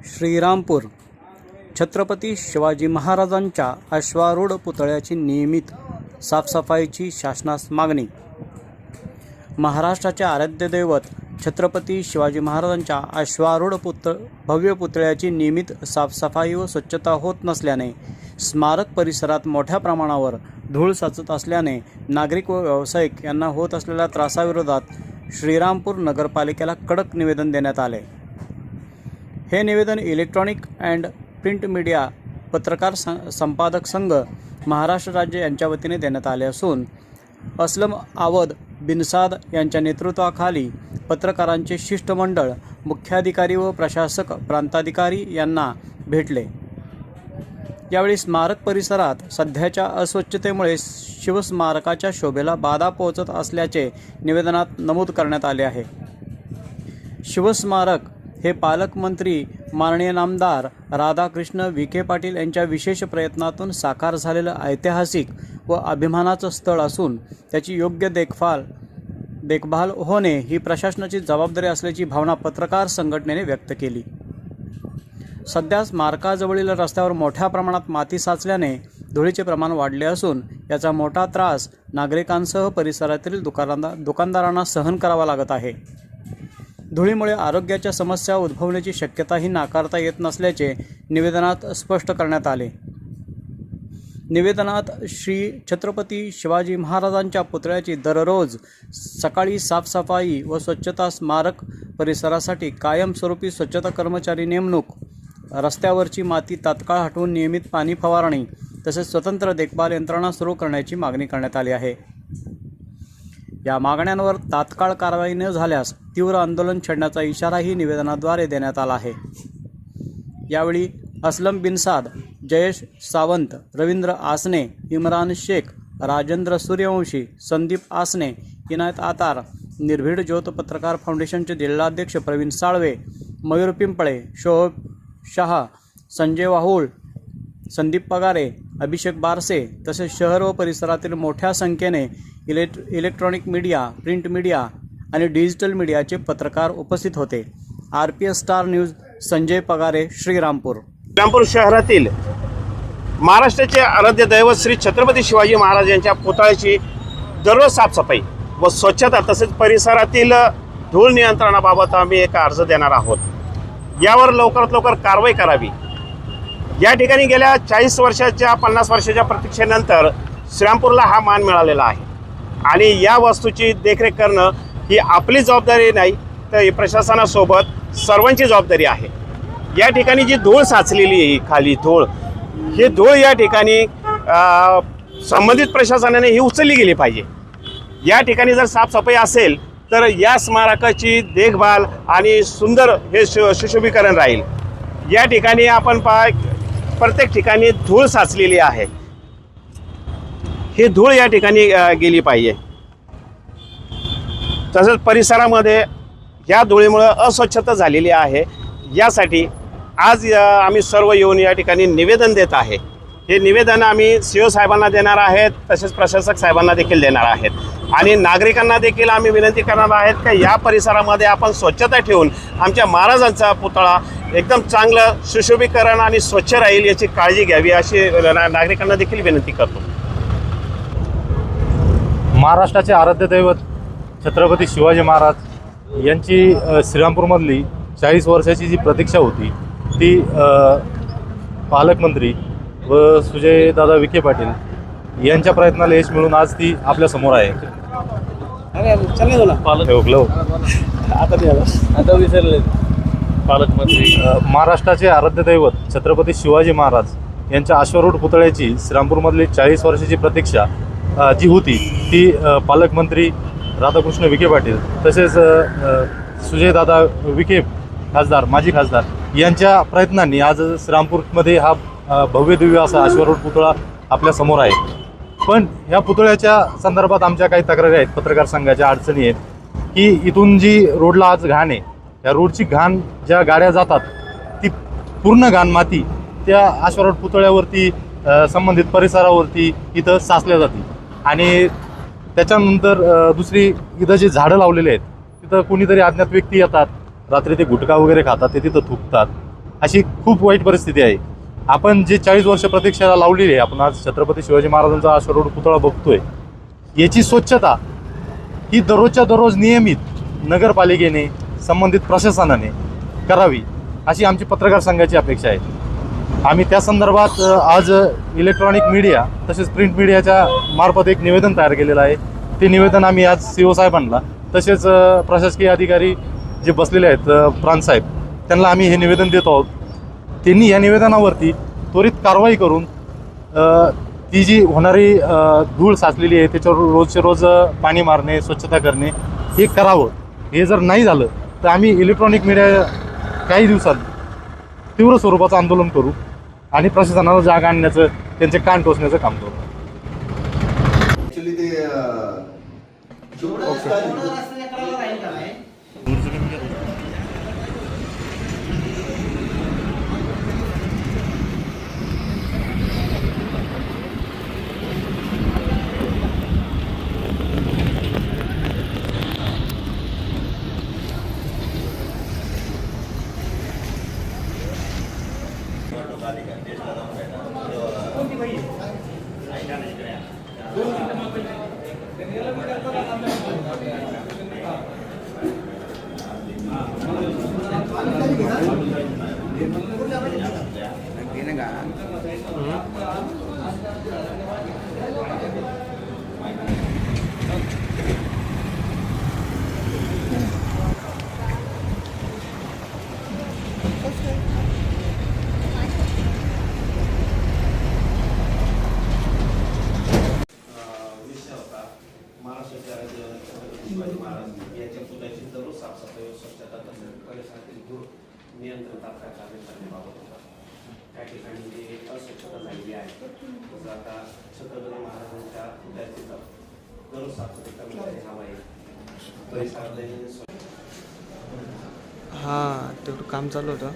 श्रीरामपूर छत्रपती शिवाजी महाराजांच्या अश्वारूढ पुतळ्याची नियमित साफसफाईची शासनास मागणी। महाराष्ट्राचे आराध्य दैवत छत्रपती शिवाजी महाराजांच्या अश्वारूढ भव्य पुतळ्याची नियमित साफसफाई व स्वच्छता होत नसल्याने स्मारक परिसरात मोठ्या प्रमाणावर धूळ साचत असल्याने नागरिक व व्यावसायिक यांना होत असलेल्या त्रासाविरोधात श्रीरामपूर नगरपालिकेला कडक निवेदन देण्यात आले। हे निवेदन इलेक्ट्रॉनिक अँड प्रिंट मीडिया पत्रकार संपादक संघ महाराष्ट्र राज्य यांच्या वतीने देण्यात आले असून असलम आवद बिनसाद यांच्या नेतृत्वाखाली पत्रकारांचे शिष्टमंडळ मुख्याधिकारी व प्रशासक प्रांताधिकारी यांना भेटले। यावेळी स्मारक परिसरात सध्याच्या अस्वच्छतेमुळे शिवस्मारकाच्या शोभेला बाधा पोहोचत असल्याचे निवेदनात नमूद करण्यात आले आहे। शिवस्मारक हे पालकमंत्री माननीय नामदार राधाकृष्ण विखे पाटील यांच्या विशेष प्रयत्नातून साकार झालेलं ऐतिहासिक व अभिमानाचं स्थळ असून त्याची योग्य देखभाल होणे ही प्रशासनाची जबाबदारी असल्याची भावना पत्रकार संघटनेने व्यक्त केली। सध्या स्मारकाजवळील रस्त्यावर मोठ्या प्रमाणात माती साचल्याने धुळीचे प्रमाण वाढले असून याचा मोठा त्रास नागरिकांसह परिसरातील दुकानदारांना सहन करावा लागत आहे। धुळीमुळे आरोग्याच्या समस्या उद्भवण्याची शक्यताही नाकारता येत नसल्याचे निवेदनात स्पष्ट करण्यात आले। निवेदनात श्री छत्रपती शिवाजी महाराजांच्या पुतळ्याची दररोज सकाळी साफसफाई व स्वच्छता, स्मारक परिसरासाठी कायमस्वरूपी स्वच्छता कर्मचारी नेमणूक, रस्त्यावरची माती तात्काळ हटवून नियमित पाणी फवारणी तसेच स्वतंत्र देखभाल यंत्रणा सुरू करण्याची मागणी करण्यात आली आहे। या मागण्यांवर तात्काळ कारवाई न झाल्यास तीव्र आंदोलन छेडण्याचा इशाराही निवेदनाद्वारे देण्यात आला आहे। यावेळी असलम बिनसाद, जयेश सावंत, रवींद्र आसने, इम्रान शेख, राजेंद्र सूर्यवंशी, संदीप आसने, इनायत आतार, निर्भीड ज्योत पत्रकार फाउंडेशनचे जिल्हाध्यक्ष प्रवीण साळवे, मयूर पिंपळे, शोभ शहा, संजय वाहुळ, संदीप पगारे, अभिषेक बारसे तसेच शहर व परिसरातील मोठ्या संख्येने इलेक्ट्रॉनिक मीडिया, प्रिंट मीडिया आणि डिजिटल मीडियाचे पत्रकार उपस्थित होते। RPS star news, Sanjay Pagare, Shrirampur. Shrirampur शहरातील महाराष्ट्राचे आराध्य दैवत श्री छत्रपती शिवाजी महाराज यांच्या पुतळ्याची दररोज साफसफाई व स्वच्छता तसेच परिसरातील धूळ नियंत्रणाबाबत आम्ही एक अर्ज देणार आहोत। यावर लवकरात लवकर कारवाई करावी। या ठिकाणी गेल्या 40 वर्षाच्या 50 वर्षाच्या प्रतीक्षेनंतर श्रीरामपूरला हा मान मिळालेला आहे आणि या वस्तूची देखरेख करणं ही आपली जबाबदारी नाही तर प्रशासनासोबत सर्वांची जबाबदारी आहे। या ठिकाणी जी धूळ साचलेली आहे, खाली धूळ, ही धूळ या ठिकाणी संबंधित प्रशासनाने ही उचलली गेली पाहिजे। या ठिकाणी जर साफसफाई असेल तर या स्मारकाची देखभाल आणि सुंदर हे सुशोभीकरण राहील। या ठिकाणी आपण प्रत्येक ठिकाणी धूळ साचलेली आहे, ही धूळ या ठिकाणी गेली पाहिजे। तसंच परिसरामध्ये या धुळीमुळे अस्वच्छता झालेली आहे। यासाठी आज आम्ही सर्व येऊन या ठिकाणी निवेदन देत आहे। हे निवेदन आम्ही CO साहेबांना देणार आहेत, तसेच प्रशासक साहेबांना देखील देणार आहेत आणि नागरिकांना देखील आम्ही विनंती करणार आहेत की या परिसरामध्ये आपण स्वच्छता ठेवून आमच्या महाराजांचा पुतळा एकदम चांगलं सुशोभीकरण आणि स्वच्छ राहील याची काळजी घ्यावी अशी नागरिकांना देखील विनंती करतो। महाराष्ट्राचे आराध्य दैवत छत्रपती शिवाजी महाराज यांची श्रीरामपूरमधली 40 वर्षाची जी प्रतीक्षा होती ती पालकमंत्री व सुजयदादा विखे पाटील यांच्या प्रयत्नाला यश मिळून आज ती आपल्या समोर आहे। पालकमंत्री महाराष्ट्राचे आराध्य दैवत छत्रपती शिवाजी महाराज यांच्या अश्वारूढ पुतळ्याची श्रीरामपूरमधली 40 वर्षाची प्रतीक्षा जी होती ती पालकमंत्री राधाकृष्ण विखे पाटील तसेच सुजयदादा विखे खासदार, माजी खासदार यांच्या प्रयत्नांनी आज श्रीरामपूरमध्ये हा भव्य दिव्य असा अश्वारूढ पुतळा आपल्या समोर आहे। पण या पुतळ्याच्या संदर्भात आमच्या काही तक्रारी आहेत, पत्रकार संघाच्या अडचणी आहेत की इथून जी रोडला आज घाण आहे, या रोडची घाण ज्या गाड्या जातात ती पूर्ण घाण माती त्या अश्वारूढ पुतळ्यावरती संबंधित परिसरावरती इथं साचल्या जाते आणि त्याच्यानंतर दुसरी इथं जे झाडं लावलेले आहेत तिथं कोणीतरी अज्ञात व्यक्ती येतात, रात्री ते गुटखा वगैरे खातात, ते तिथं थुकतात. अशी खूप वाईट परिस्थिती आहे. आपण जे 40 वर्ष प्रतीक्षा लावलेली आहे, आपण आज छत्रपती शिवाजी महाराजांचा अश्वारूढ पुतळा बघतोय, याची स्वच्छता ही दररोजच्या दररोज नियमित नगरपालिकेने, संबंधित प्रशासनाने करावी, अशी आमची पत्रकार संघाची अपेक्षा आहे. आम्ही त्या संदर्भात आज इलेक्ट्रॉनिक मीडिया तसेच प्रिंट मीडियाच्या मार्फत एक निवेदन तयार केलेलं आहे. ते निवेदन आम्ही आज CO साहेबांना तसेच प्रशासकीय अधिकारी जे बसलेले आहेत, प्रांत साहेब, त्यांना आम्ही हे निवेदन देत आहोत. त्यांनी या निवेदनावरती त्वरित कारवाई करून ती जी होणारी धूळ साचलेली आहे त्याच्यावर रोजचे रोज पाणी मारणे, स्वच्छता करणे हे करावं. हे जर नाही झालं तर आम्ही इलेक्ट्रॉनिक मीडिया काही दिवसात तीव्र स्वरूपाचं आंदोलन करू आणि प्रशासनाला जाग आणण्याचं, त्यांचे कान टोचण्याचं काम करू. ऍक्च्युली ते विषय होता महाराष्ट्राच्या छत्रपती शिवाजी महाराज यांच्या पुतळ्याची दररोज साफसफाई व स्वच्छता तसेच परिसरातील धूळ नियंत्रण तात्काळ करण्याबाबत होता. त्या ठिकाणी जी अस्वच्छता झालेली आहे, तसं आता छत्रपती महाराजांच्या पुतळ्याची दररोज साफसफाई करण्यासाठी हवा आहे. परिसरात हां, तेवढं काम चालू होतं.